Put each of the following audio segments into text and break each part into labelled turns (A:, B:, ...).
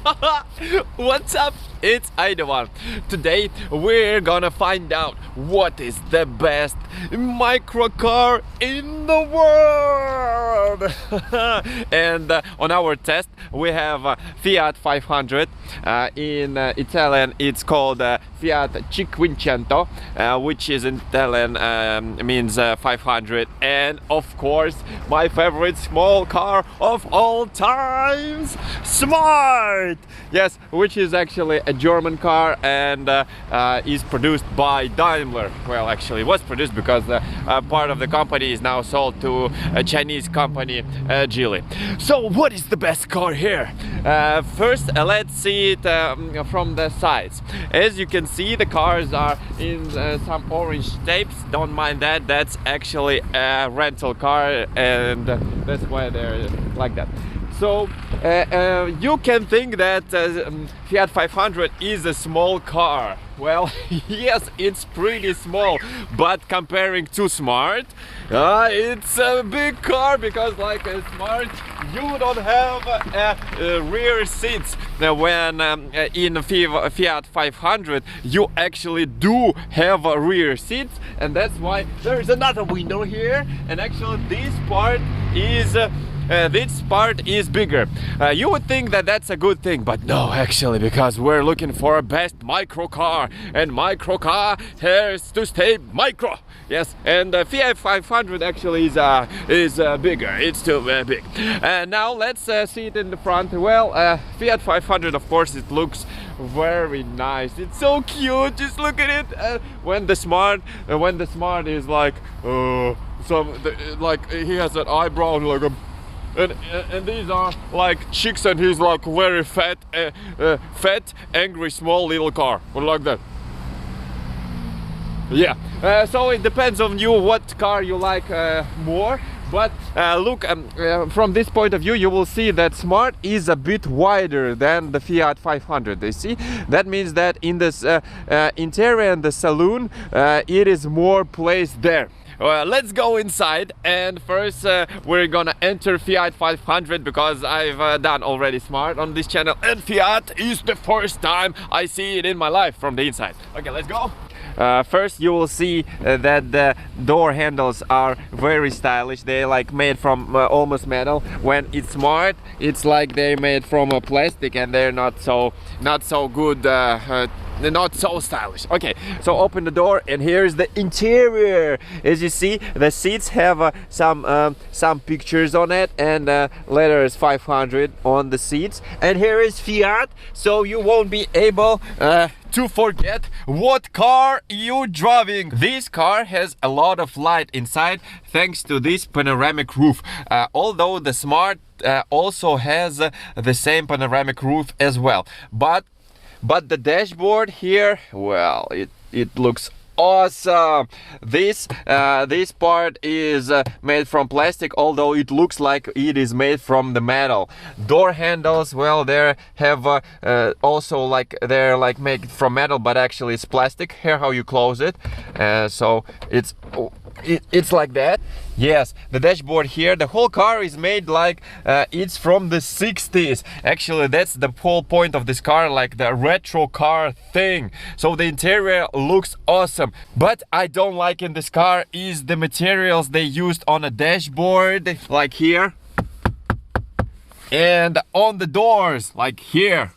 A: What's up? It's Aidawan. Today we're gonna find out what is the best microcar in the world. And on our test we have Fiat 500. In Italian it's called Fiat Cinquecento, which is in Italian means 500. And of course my favorite small car of all times, Smart. Yes, which is actually a German car and is produced by Daimler. Well, actually was produced because part of the company is now sold to a Chinese company, Geely. So what is the best car here? First let's see it from the sides. As you can see, the cars are in some orange shapes. Don't mind that, that's actually a rental car and that's why they're like that. So you can think that Fiat 500 is a small car. Well, yes, it's pretty small, but comparing to Smart, it's a big car because like a Smart, you don't have rear seats. When in Fiat 500, you actually do have rear seats, and that's why there is another window here, and actually this part is bigger. You would think that that's a good thing, but no, actually, because we're looking for a best micro car, and micro car has to stay micro. Yes, and Fiat 500 actually is bigger. It's too big. Now let's see it in the front. Well, Fiat 500, of course, it looks very nice. It's so cute. Just look at it. When the Smart is like like he has an eyebrow like a. And these are like chicks, and he's like very fat, angry, small little car, or like that. Yeah. So it depends on you what car you like more. But look, from this point of view, you will see that Smart is a bit wider than the Fiat 500. You see, that means that in this interior and the saloon, it is more place there. Well, let's go inside, and first we're gonna enter Fiat 500 because I've done already Smart on this channel, and Fiat is the first time I see it in my life from the inside. Okay, let's go. First you will see that the door handles are very stylish. They're like made from almost metal. When it's Smart, it's like they're made from plastic, and they're not so good. They're not so stylish. Okay, so open the door, and here's the interior. As you see, the seats have some pictures on it, and letters 500 on the seats. And here is Fiat, so you won't be able to forget what car you're driving. This car has a lot of light inside thanks to this panoramic roof. Although the Smart also has the same panoramic roof as well, but the dashboard here, well, it looks awesome. This part is made from plastic, although it looks like it is made from the metal. Door handles, well, they have also like they're like made from metal, but actually it's plastic. Here how you close it, so it's like that. Yes, the dashboard here, the whole car is made like it's from the 60s. Actually, that's the whole point of this car, like the retro car thing. So the interior looks awesome. But I don't like in this car is the materials they used on a dashboard, like here, and on the doors, like here.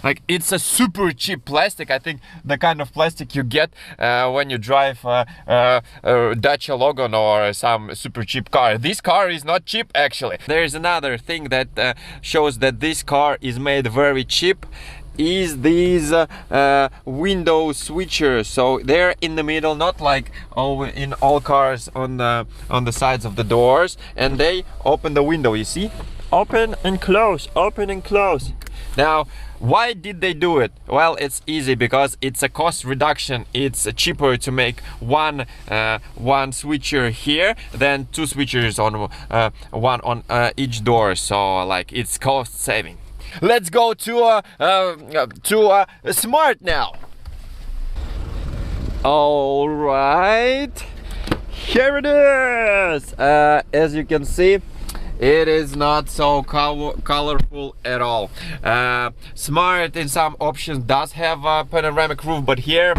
A: Like, it's a super cheap plastic. I think the kind of plastic you get when you drive a Dacia Logan or some super cheap car. This car is not cheap, actually. There's another thing that shows that this car is made very cheap, is these window switchers. So they're in the middle, not like in all cars on the sides of the doors, and they open the window. You see, open and close, open and close. Now, why did they do it? Well, it's easy, because it's a cost reduction. It's cheaper to make one switcher here than two switchers on one on each door. So like, it's cost saving. Let's go to Smart now. All right, here it is. As you can see, it is not so colorful at all. Smart in some options does have a panoramic roof, but here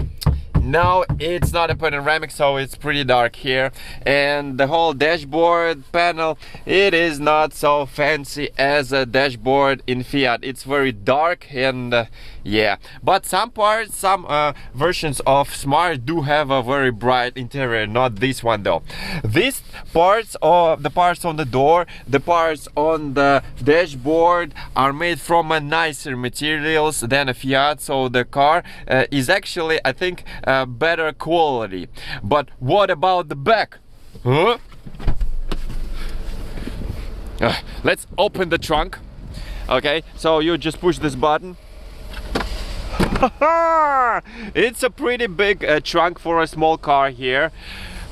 A: no, it's not a panoramic, so it's pretty dark here. And the whole dashboard panel, it is not so fancy as a dashboard in Fiat. It's very dark and yeah, but some parts, some versions of Smart do have a very bright interior, not this one though. These parts, the parts on the door, the parts on the dashboard are made from a nicer materials than a Fiat, so the car is actually, I think, better quality. But what about the back? Huh? Let's open the trunk. Okay, so you just push this button. It's a pretty big trunk for a small car here,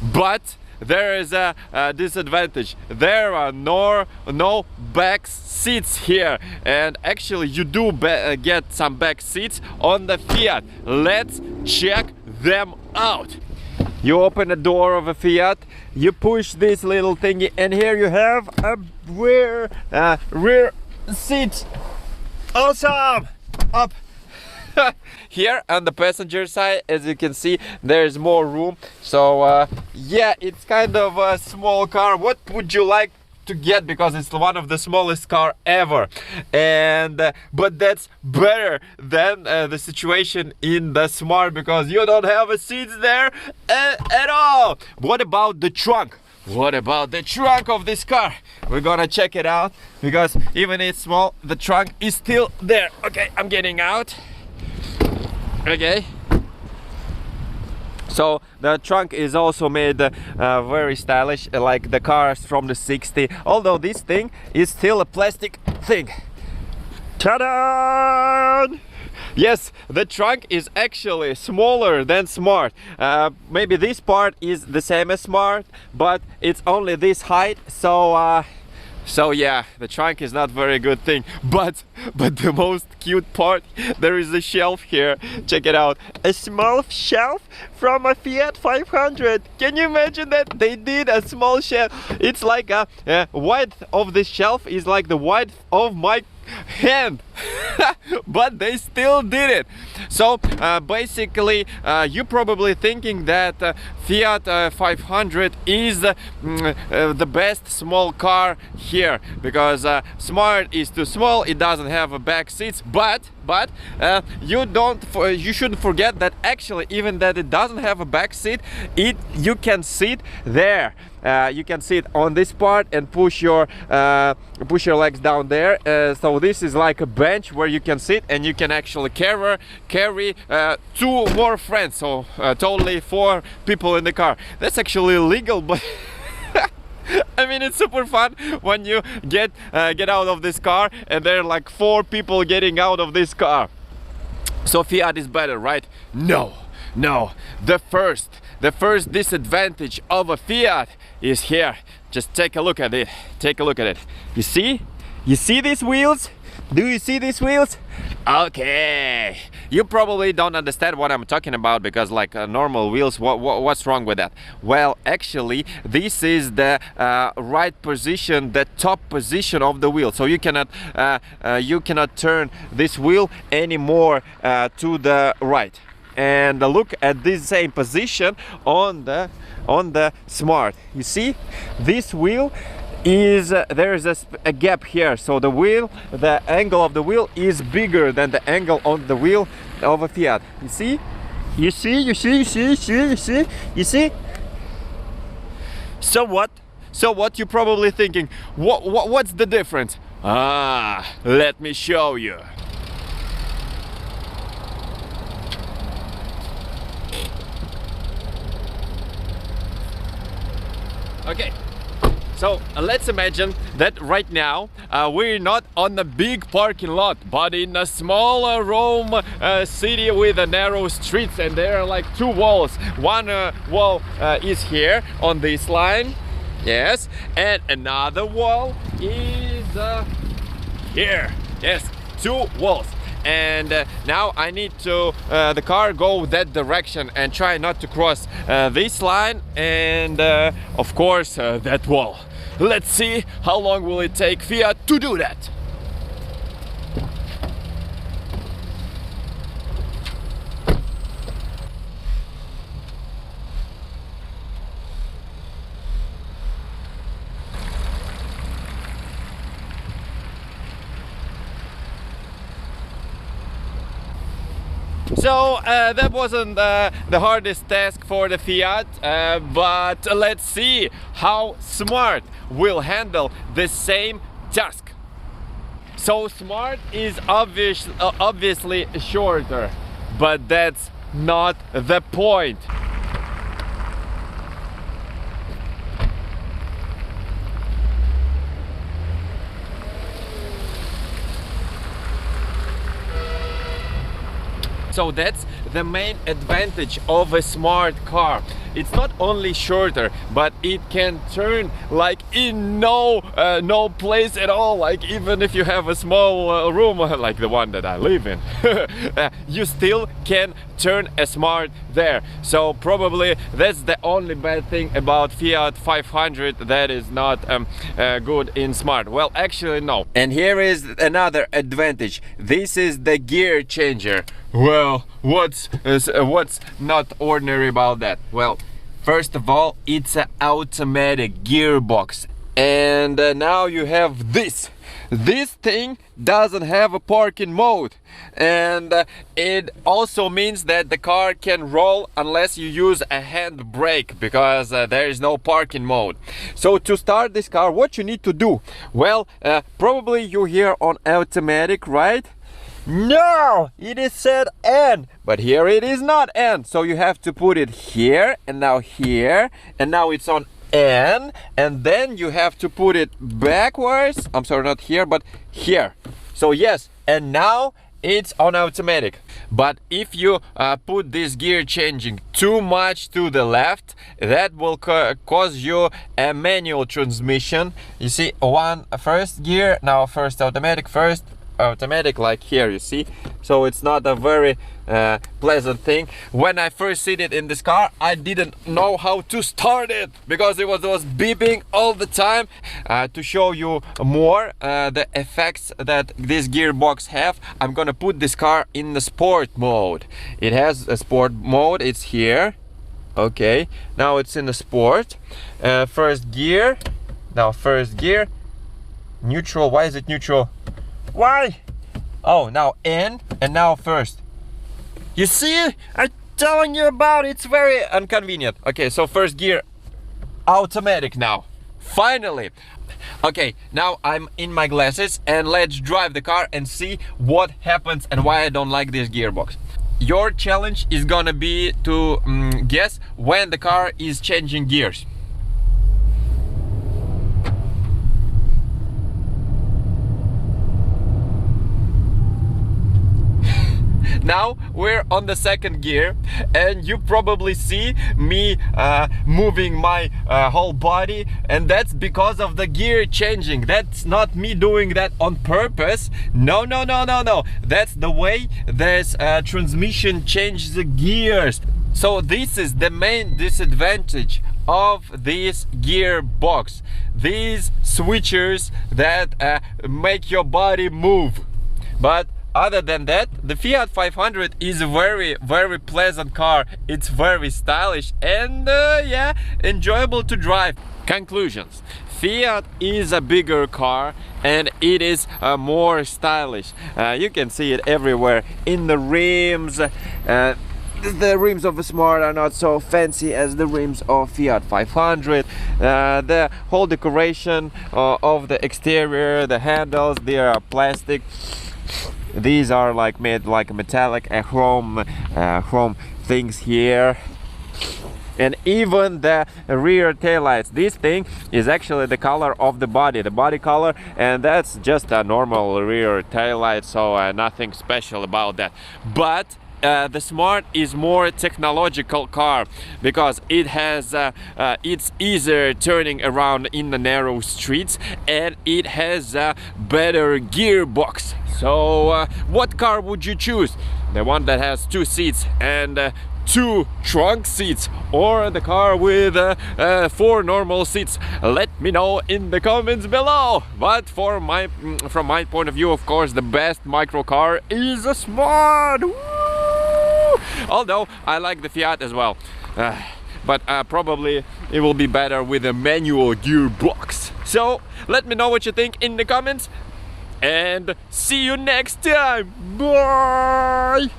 A: but there is a disadvantage. There are no back seats here, and actually you do get some back seats on the Fiat. Let's check them out. You open the door of a Fiat, you push this little thingy, and here you have a rear seat. Awesome! Up. Here on the passenger side, as you can see, there's more room. So yeah, it's kind of a small car. What would you like to get? Because it's one of the smallest car ever, and but that's better than the situation in the Smart, because you don't have a seats there at all. What about the trunk? What about the trunk of this car? We're gonna check it out, because even it's small, the trunk is still there. Okay, I'm getting out. Okay, so the trunk is also made very stylish, like the cars from the 60s, although this thing is still a plastic thing. Ta-da! Yes, the trunk is actually smaller than Smart. Maybe this part is the same as Smart, but it's only this height, so yeah, the trunk is not very good thing, but the most cute part, there is a shelf here. Check it out, a small shelf from a Fiat 500. Can you imagine that they did a small shelf? It's like a width of the shelf is like the width of my hand. But they still did it. So basically you're probably thinking that Fiat 500 is the best small car here, because Smart is too small, it doesn't have a back seats, but you shouldn't forget that actually, even that it doesn't have a back seat, you can sit there. You can sit on this part and push your legs down there. So this is like a bench where you can sit, and you can actually carry 2 more friends. So totally 4 people in the car. That's actually illegal, but I mean, it's super fun when you get out of this car and there are like 4 people getting out of this car. So Fiat is better, right? No. The first disadvantage of a Fiat is here. Just take a look at it. Take a look at it. You see these wheels? Do you see these wheels? Okay, you probably don't understand what I'm talking about, because like normal wheels, what's wrong with that? Well, actually this is the right position, the top position of the wheel, so you cannot turn this wheel anymore to the right. And look at this same position on the Smart. You see this wheel is there is a gap here, so the angle of the wheel is bigger than the angle on the wheel of a Fiat. You see? So what you're probably thinking, what's the difference? Let me show you. Okay, so let's imagine that right now we're not on a big parking lot, but in a small Rome city with a narrow streets, and there are like 2 walls. One wall is here on this line, yes, and another wall is here. Yes, 2 walls. And now I need to the car go that direction and try not to cross this line and of course that wall. let's see how long will it take Fiat to do that. So that wasn't the hardest task for the Fiat, but let's see how Smart will handle the same task. So Smart is obviously shorter, but that's not the point. So that's the main advantage of a smart car. It's not only shorter, but it can turn like in no place at all. Like even if you have a small room like the one that I live in, you still can turn a Smart there. So probably that's the only bad thing about Fiat 500 that is not good in Smart. Well, actually no. And here is another advantage. This is the gear changer. Well, what's not ordinary about that? Well, first of all, it's an automatic gearbox, and now you have this. This thing doesn't have a parking mode, and it also means that the car can roll unless you use a hand brake, because there is no parking mode. So to start this car, what you need to do? Well, probably you hear on automatic, right? No, it is said N, but here it is not N. So you have to put it here, and now here, and now it's on N, and then you have to put it backwards. I'm sorry, not here, but here. So yes, and now it's on automatic. But if you put this gear changing too much to the left, that will cause you a manual transmission. You see, first gear, now first automatic, first automatic, like here, you see. So it's not a very pleasant thing. When I first seated in this car, I didn't know how to start it because it was beeping all the time. To show you more the effects that this gearbox have, I'm gonna put this car in the sport mode. It has a sport mode, it's here. Okay, now it's in the sport. First gear, now first gear, neutral. Why is it neutral? Why? Oh, now N, and now first. You see, I'm telling you about it. It's very inconvenient. Okay, so first gear, automatic now. Finally. Okay, now I'm in my glasses, and let's drive the car and see what happens and why I don't like this gearbox. Your challenge is gonna be to guess when the car is changing gears. Now we're on the second gear, and you probably see me moving my whole body, and that's because of the gear changing. That's not me doing that on purpose. No. That's the way this transmission changes the gears. So this is the main disadvantage of this gearbox. These switchers that make your body move. But other than that, the Fiat 500 is a very pleasant car. It's very stylish and yeah, enjoyable to drive. Conclusions: Fiat is a bigger car and it is more stylish. You can see it everywhere in the rims. The rims of a Smart are not so fancy as the rims of Fiat 500. The whole decoration of the exterior, the handles, they are plastic. These are like made like a metallic, chrome things here, and even the rear taillights. This thing is actually the color of the body color, and that's just a normal rear taillight, so nothing special about that. But the Smart is more technological car because it has it's easier turning around in the narrow streets, and it has a better gearbox. So what car would you choose? The one that has 2 seats and 2 trunk seats, or the car with 4 normal seats? Let me know in the comments below. But from my point of view, of course, the best micro car is a Smart. Woo! Although I like the Fiat as well, but probably it will be better with a manual gearbox. So let me know what you think in the comments, and see you next time. Bye.